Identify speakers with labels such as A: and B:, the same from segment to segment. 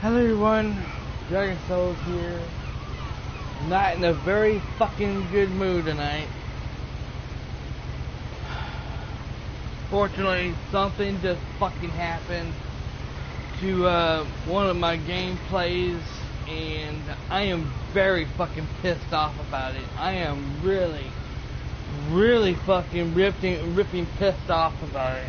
A: Hello everyone, Dragon Souls here. Not in a very fucking good mood tonight. Fortunately, something just fucking happened to one of my gameplays, and I am very fucking pissed off about it. I am really fucking ripping pissed off about it.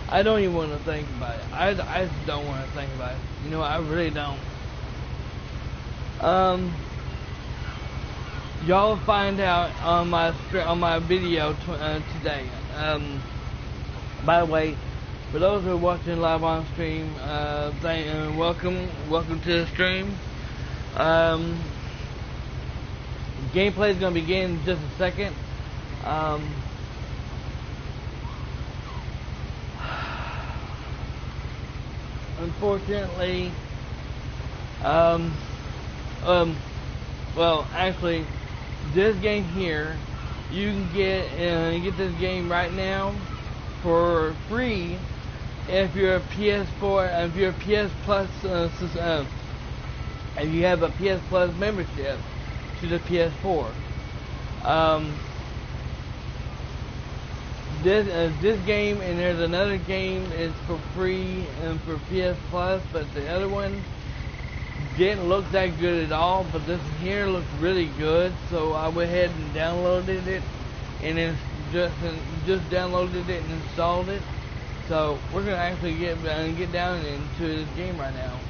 A: I don't even want to think about it. I just don't want to think about it. You know, I really don't. Y'all find out on my video today. By the way, for those who are watching live on stream, welcome to the stream. Gameplay is going to begin in just a second. Unfortunately, well, actually, this game here, you can get this game right now for free if you're a ps4, if you're a PS Plus, if you have a PS Plus membership to the PS4. This game, and there's another game is for free and for PS Plus, but the other one didn't look that good at all, but this here looks really good, so I went ahead and downloaded it, and then just downloaded it and installed it. So we're gonna actually get down into this game right now.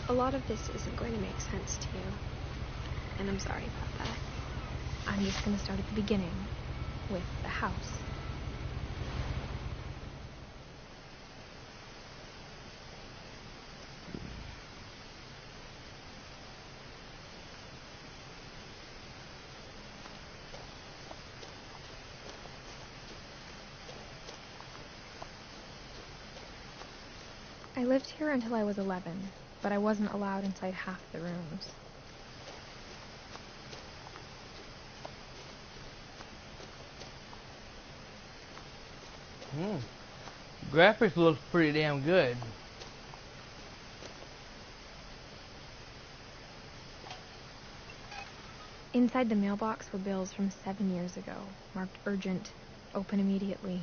B: A lot of this isn't going to make sense to you, and I'm sorry about that. I'm just going to start at the beginning, with the house. I lived here until I was 11. But I wasn't allowed inside half the rooms.
A: Graphics looks pretty damn good.
B: Inside the mailbox were bills from 7 years ago, marked urgent, open immediately.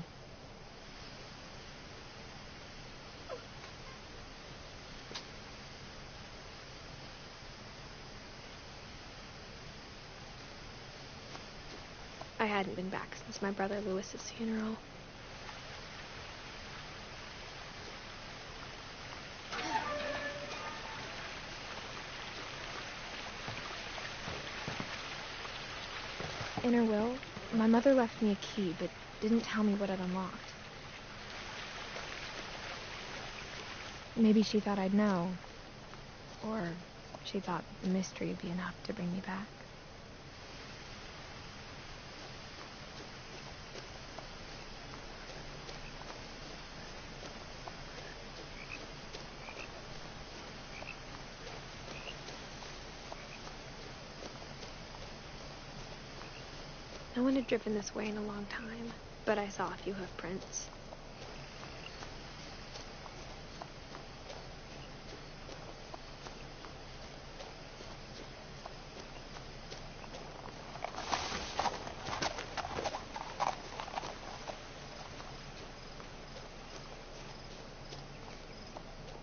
B: I hadn't been back since my brother Lewis's funeral. In her will, my mother left me a key, but didn't tell me what it unlocked. Maybe she thought I'd know, or she thought the mystery would be enough to bring me back. No one had driven this way in a long time, but I saw a few hoof prints.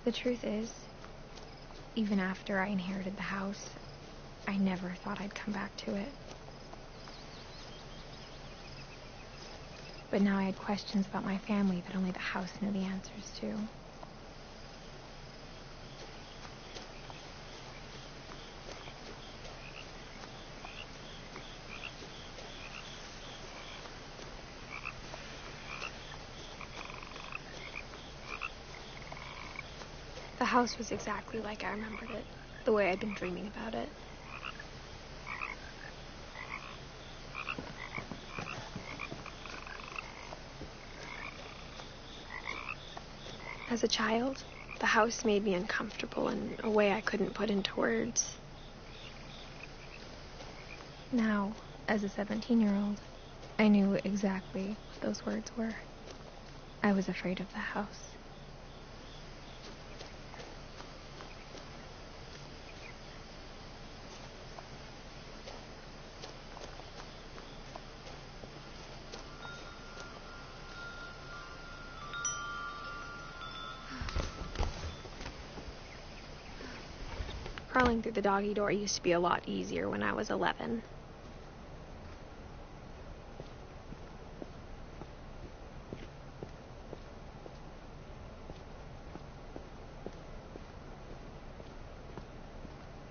B: The truth is, even after I inherited the house, I never thought I'd come back to it. But now I had questions about my family that only the house knew the answers to. The house was exactly like I remembered it, the way I'd been dreaming about it. As a child, the house made me uncomfortable in a way I couldn't put into words. Now, as a 17-year-old, I knew exactly what those words were. I was afraid of the house. Crawling through the doggy door used to be a lot easier when I was 11.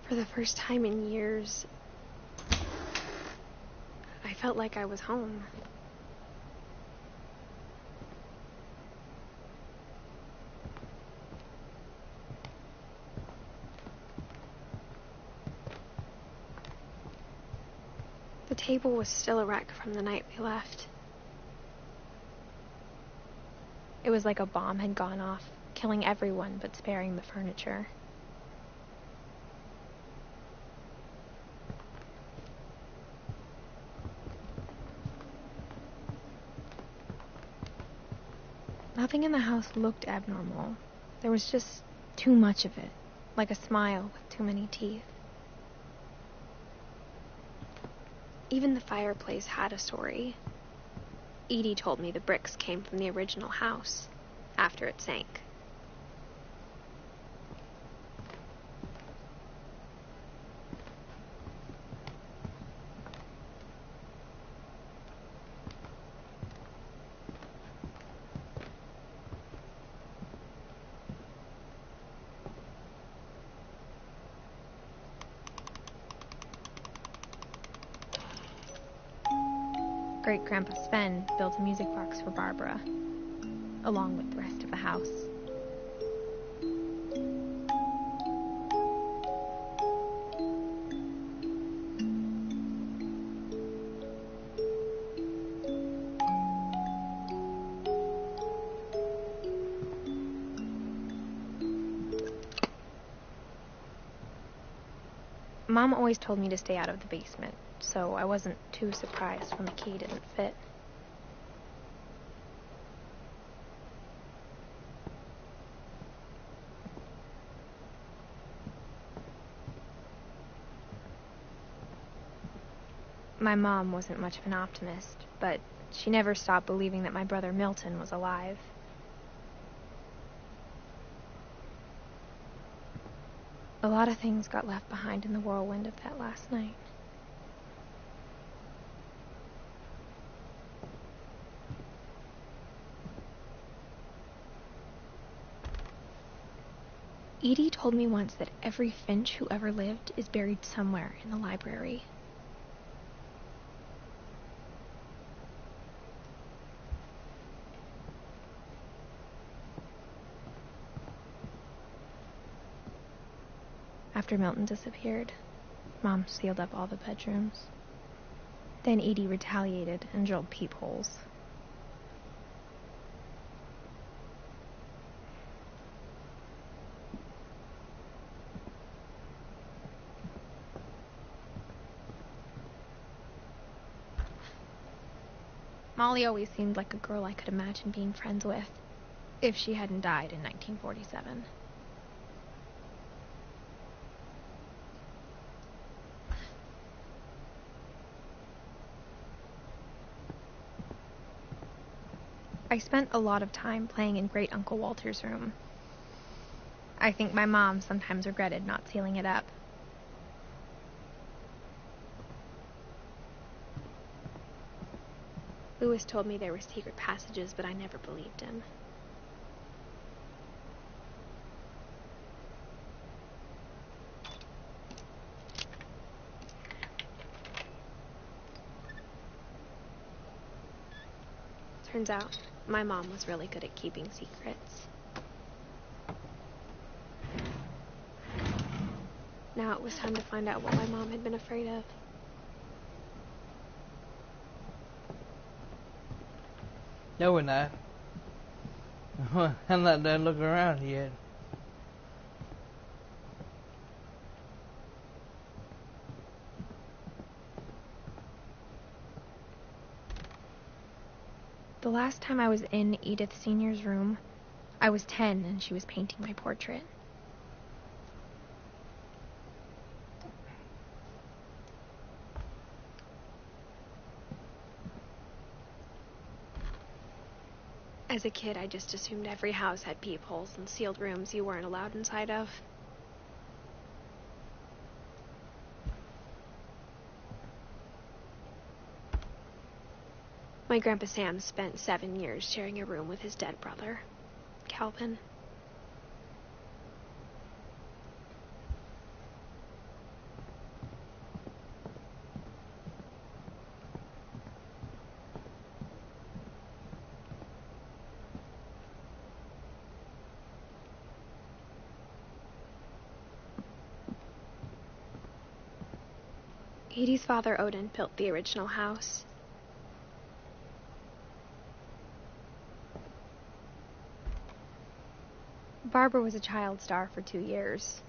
B: For the first time in years, I felt like I was home. The table was still a wreck from the night we left. It was like a bomb had gone off, killing everyone but sparing the furniture. Nothing in the house looked abnormal. There was just too much of it, like a smile with too many teeth. Even the fireplace had a story. Edie told me the bricks came from the original house, after it sank. Great-Grandpa Sven built a music box for Barbara, along with the rest of the house. Mom always told me to stay out of the basement, so I wasn't too surprised when the key didn't fit. My mom wasn't much of an optimist, but she never stopped believing that my brother Milton was alive. A lot of things got left behind in the whirlwind of that last night. Edie told me once that every Finch who ever lived is buried somewhere in the library. After Milton disappeared, Mom sealed up all the bedrooms. Then Edie retaliated and drilled peepholes. Molly always seemed like a girl I could imagine being friends with, if she hadn't died in 1947. I spent a lot of time playing in Great Uncle Walter's room. I think my mom sometimes regretted not sealing it up. Louis told me there were secret passages, but I never believed him. Turns out, my mom was really good at keeping secrets. Now it was time to find out what my mom had been afraid of.
A: No, we're not. I'm not done looking around yet.
B: The last time I was in Edith Sr.'s room, I was 10 and she was painting my portrait. As a kid, I just assumed every house had peepholes and sealed rooms you weren't allowed inside of. My Grandpa Sam spent 7 years sharing a room with his dead brother, Calvin. Edie's father, Odin, built the original house. Barbara was a child star for 2 years,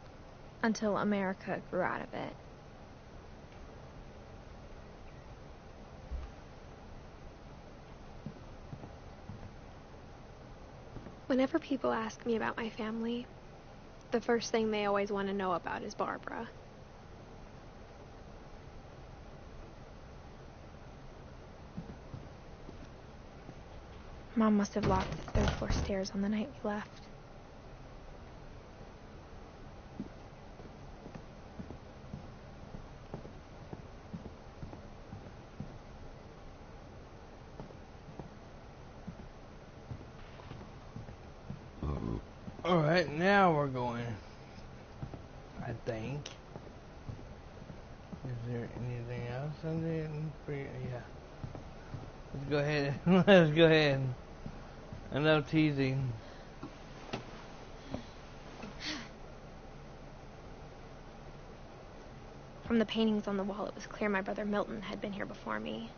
B: until America grew out of it. Whenever people ask me about my family, the first thing they always want to know about is Barbara. Mom must have locked the 3rd floor stairs on the night we left.
A: Alright, now we're going. I think. Is there anything else I didn't forget? Yeah. Let's go ahead. Let's go ahead. Enough teasing.
B: From the paintings on the wall, it was clear my brother Milton had been here before me.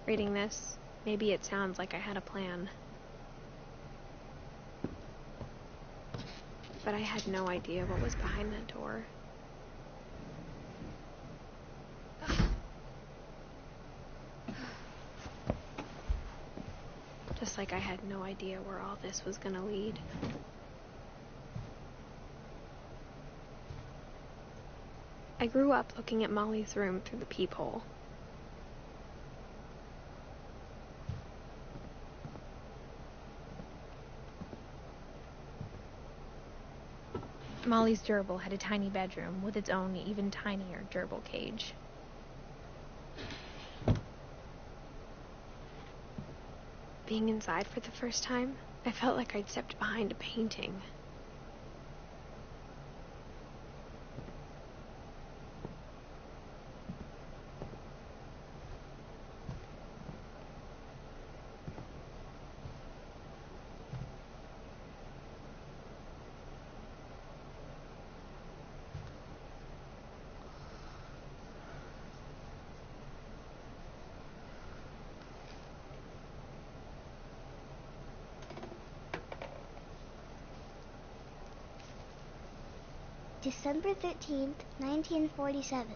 B: Reading this, maybe it sounds like I had a plan. But I had no idea what was behind that door. Just like I had no idea where all this was gonna lead. I grew up looking at Molly's room through the peephole. Molly's gerbil had a tiny bedroom with its own even tinier gerbil cage. Being inside for the first time, I felt like I'd stepped behind a painting.
C: December 13th, 1947.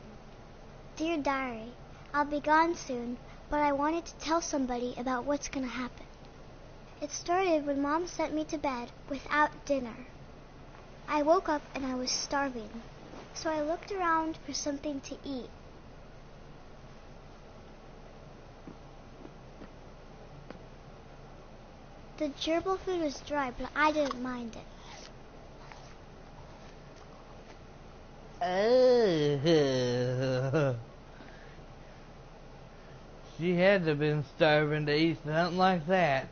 C: Dear Diary, I'll be gone soon, but I wanted to tell somebody about what's gonna happen. It started when Mom sent me to bed without dinner. I woke up and I was starving, so I looked around for something to eat. The gerbil food was dry, but I didn't mind it.
A: Oh. She had to have been starving to eat something like that.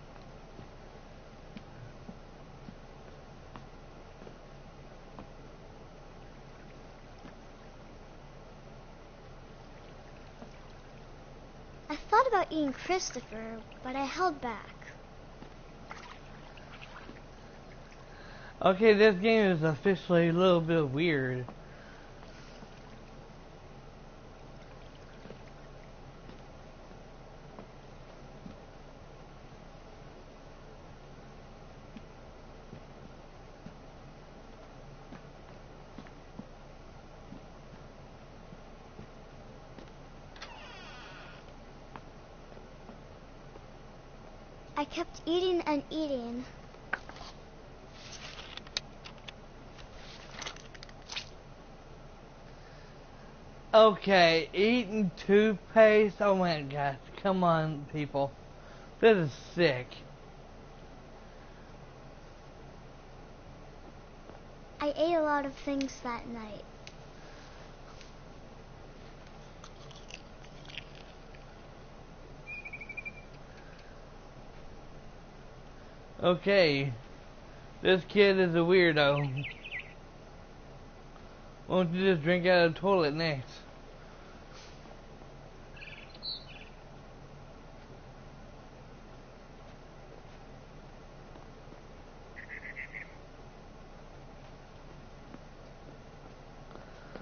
C: I thought about eating Christopher, but I held back.
A: Okay, this game is officially a little bit weird.
C: I kept eating and eating.
A: Okay, eating toothpaste. Oh my gosh, come on, people. This is sick.
C: I ate a lot of things that night.
A: Okay, this kid is a weirdo. Won't you just drink out of the toilet next?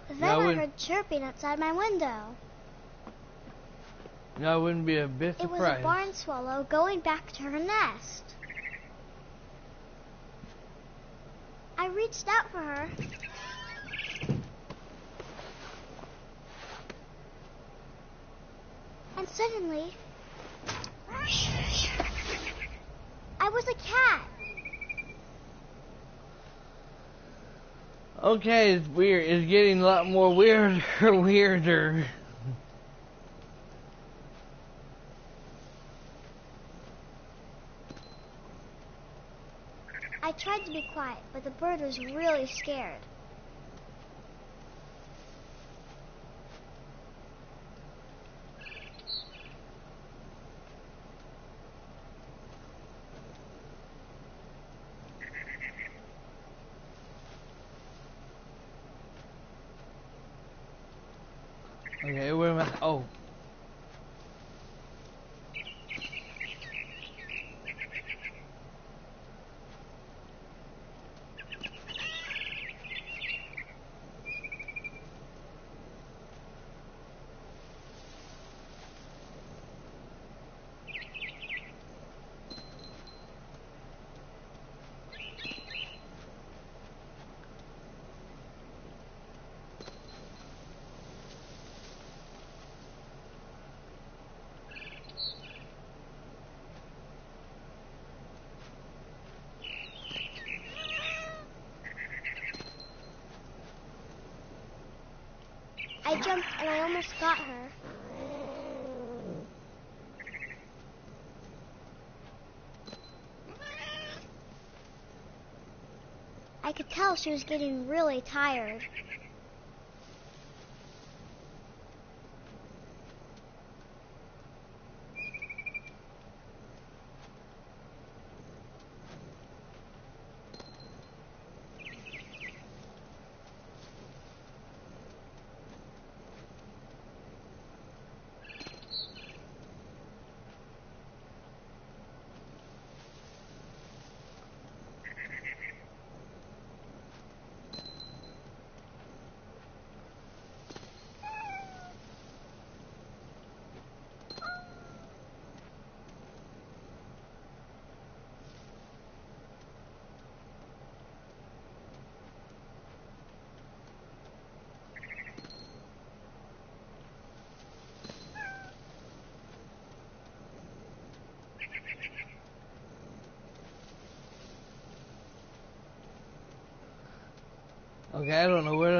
C: Then
A: No,
C: I heard chirping outside my window.
A: No, I wouldn't be a bit
C: It was
A: surprised.
C: a barn swallow going back to her nest. I reached out for her. And suddenly, I was a cat.
A: Okay, it's weird. It's getting a lot more weirder.
C: I tried to be quiet, but the bird was really scared.
A: Okay, where am I? Oh.
C: I jumped and I almost got her. I could tell she was getting really tired.
A: Okay, I don't know where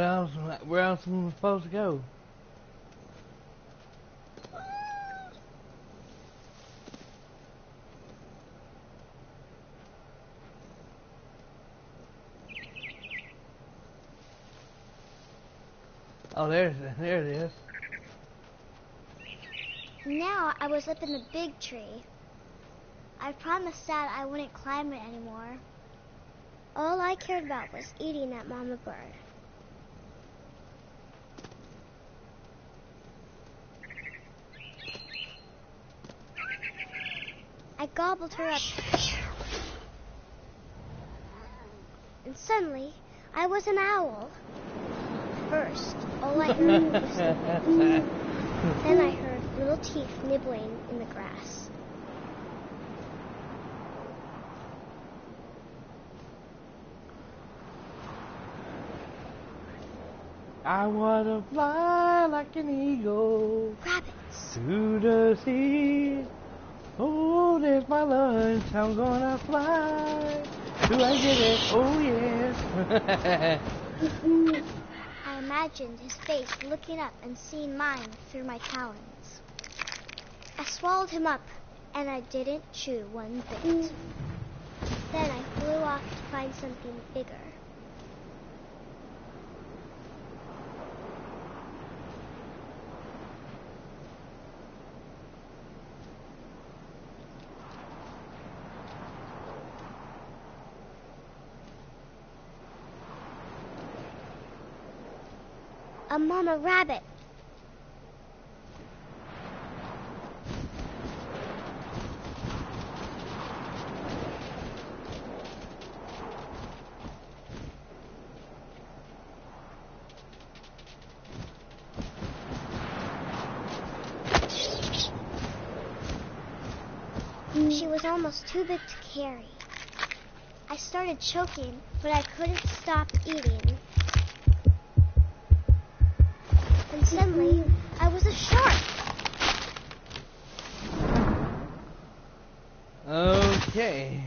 A: else I'm supposed to go. Oh, there it is.
C: Now I was up in the big tree. I promised Dad I wouldn't climb it anymore. All I cared about was eating that mama bird. I gobbled her up. and suddenly I was an owl. First, all I heard was the wind. Then I heard little teeth nibbling in the grass.
A: I wanna fly like an eagle
C: Rabbits.
A: to the sea. Oh, there's my lunch. I'm gonna fly. Do I get it? Oh, yes.
C: I imagined his face looking up and seeing mine through my talons. I swallowed him up, and I didn't chew one bit. Then I flew off to find something bigger. A mama rabbit. She was almost too big to carry. I started choking, but I couldn't stop eating. And suddenly, I was a shark.
A: Okay.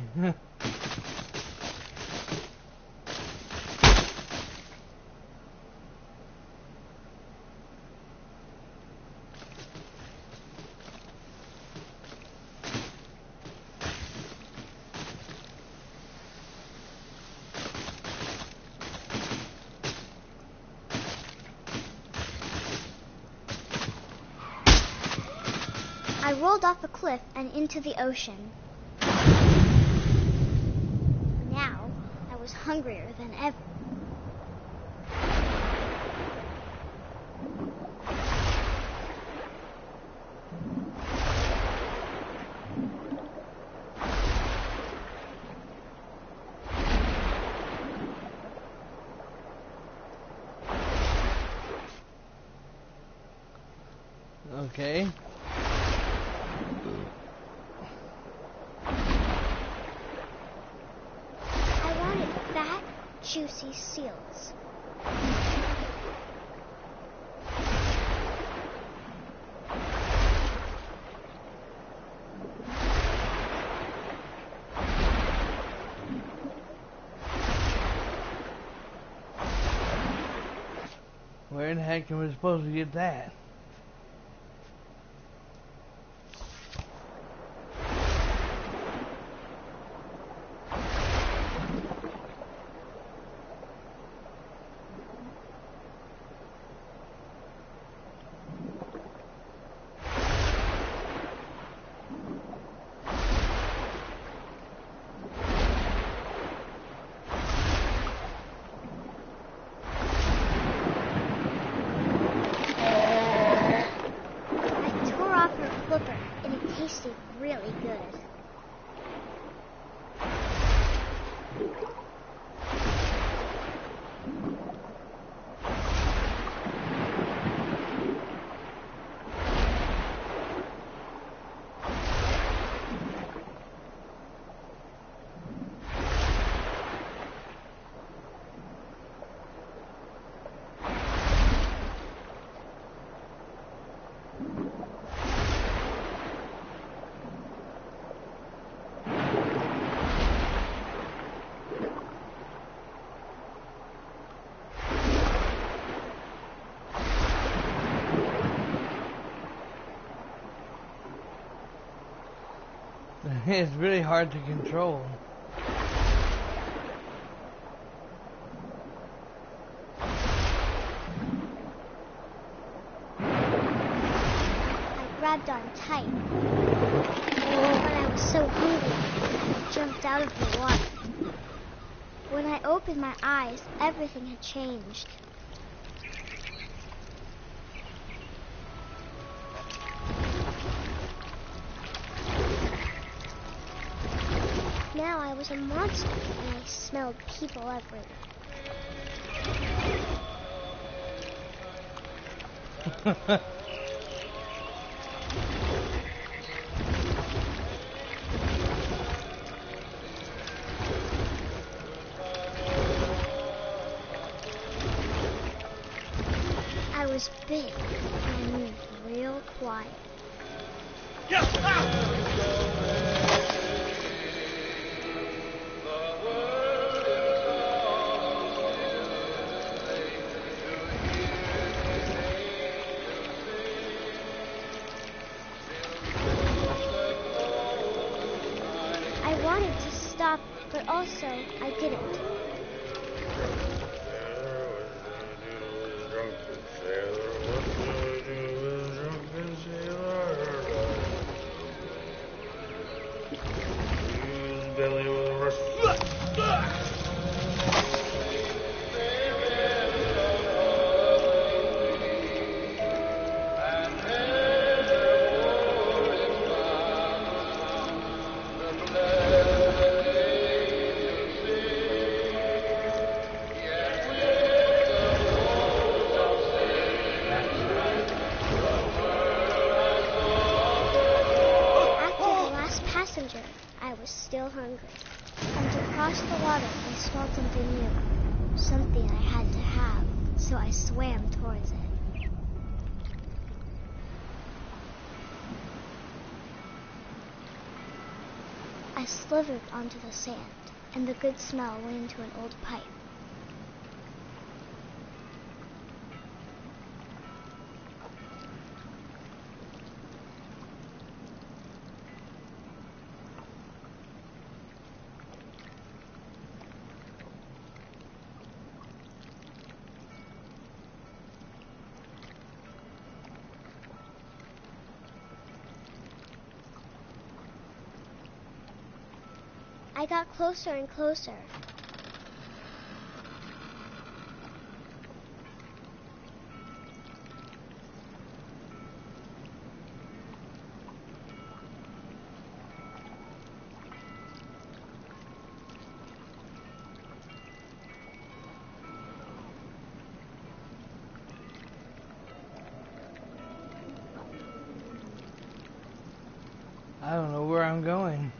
C: I rolled off a cliff and into the ocean. Now, I was hungrier than ever.
A: Okay.
C: I wanted fat, juicy seals.
A: Where in the heck am I supposed to get that?
C: And it tasted really good.
A: It's really hard to control.
C: I grabbed on tight. But I was so hungry, I jumped out of the water. When I opened my eyes, everything had changed. now I was a monster and I smelled people everywhere. I was big and I moved real quiet. I wanted to stop, but also I didn't. I was still hungry, and to cross the water I smelled something new, something I had to have, so I swam towards it. I slithered onto the sand, and the good smell went into an old pipe. I got closer and closer.
A: I don't know where I'm going.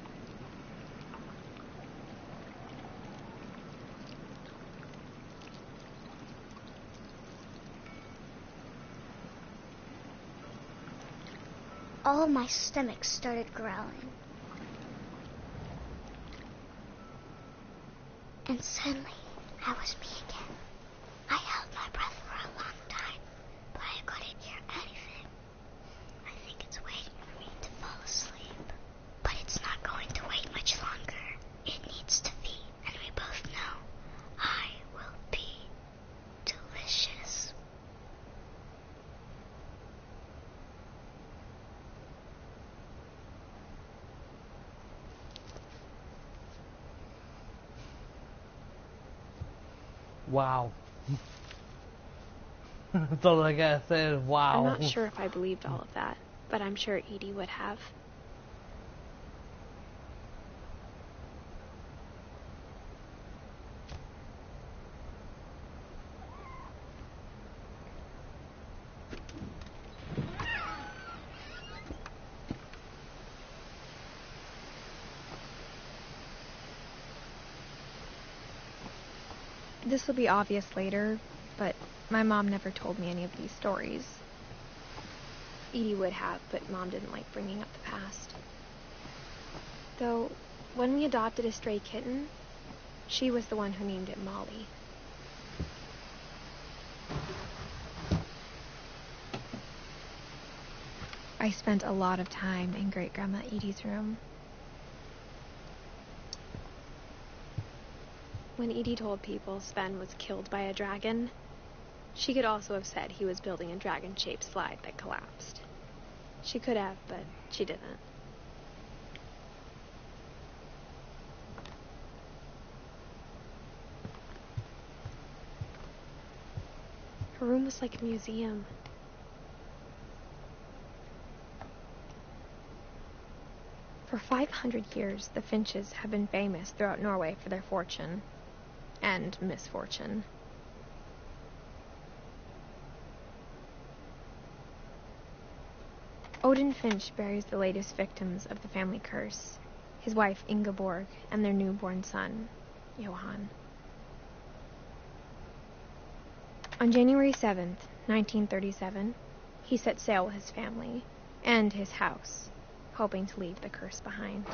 C: All of my stomach started growling. And suddenly, I was me again. I held my breath for a long time, but I couldn't hear anything. I think it's waiting for me to fall asleep. But it's not going to wait much longer. It needs to feed, and we both know I will be delicious.
A: Wow. That's all I gotta say is wow.
B: I'm not sure if I believed all of that, but I'm sure Edie would have. This will be obvious later, but my mom never told me any of these stories. Edie would have, but Mom didn't like bringing up the past. Though, when we adopted a stray kitten, she was the one who named it Molly. I spent a lot of time in Great-Grandma Edie's room. When Edie told people Sven was killed by a dragon, she could also have said he was building a dragon-shaped slide that collapsed. She could have, but she didn't. Her room was like a museum. For 500 years, the Finches have been famous throughout Norway for their fortune and misfortune. Odin Finch buries the latest victims of the family curse, his wife Ingeborg and their newborn son, Johan. On January 7th, 1937, he set sail with his family and his house, hoping to leave the curse behind.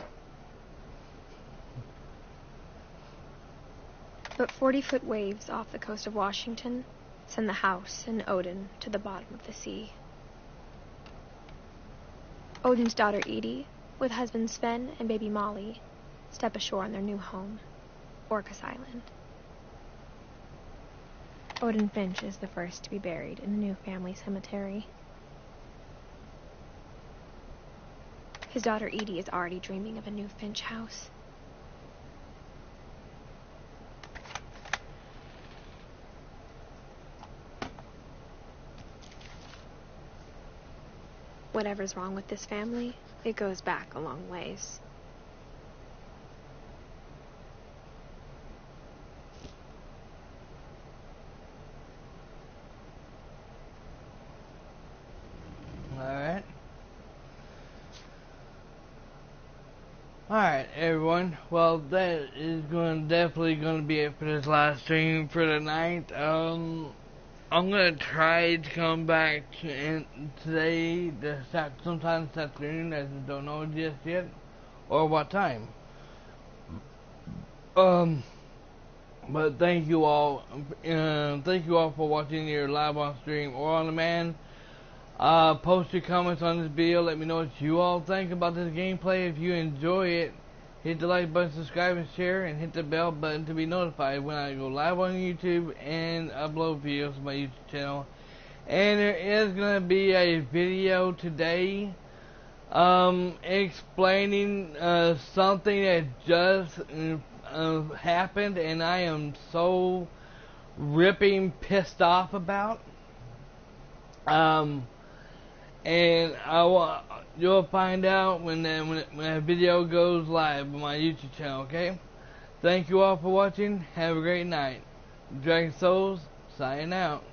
B: But 40-foot waves off the coast of Washington send the house and Odin to the bottom of the sea. Odin's daughter Edith, with husband Sven and baby Molly, step ashore on their new home, Orcas Island. Odin Finch is the first to be buried in the new family cemetery. His daughter Edith is already dreaming of a new Finch house. Whatever's wrong with this family, it goes back a long ways.
A: Alright, everyone. Well, that is definitely going to be it for this live stream for tonight. I'm going to try to come back today, sometime this afternoon, as I don't know just yet, or what time. But thank you all for watching either live on stream or on demand. Post your comments on this video. Let me know what you all think about this gameplay. If you enjoy it, hit the like button, subscribe and share, and hit the bell button to be notified when I go live on YouTube and upload videos to my YouTube channel. And there is going to be a video today explaining something that just happened, and I am so ripping pissed off about. And you'll find out when that video goes live on my YouTube channel, okay? Thank you all for watching. Have a great night. Dragon Souls, signing out.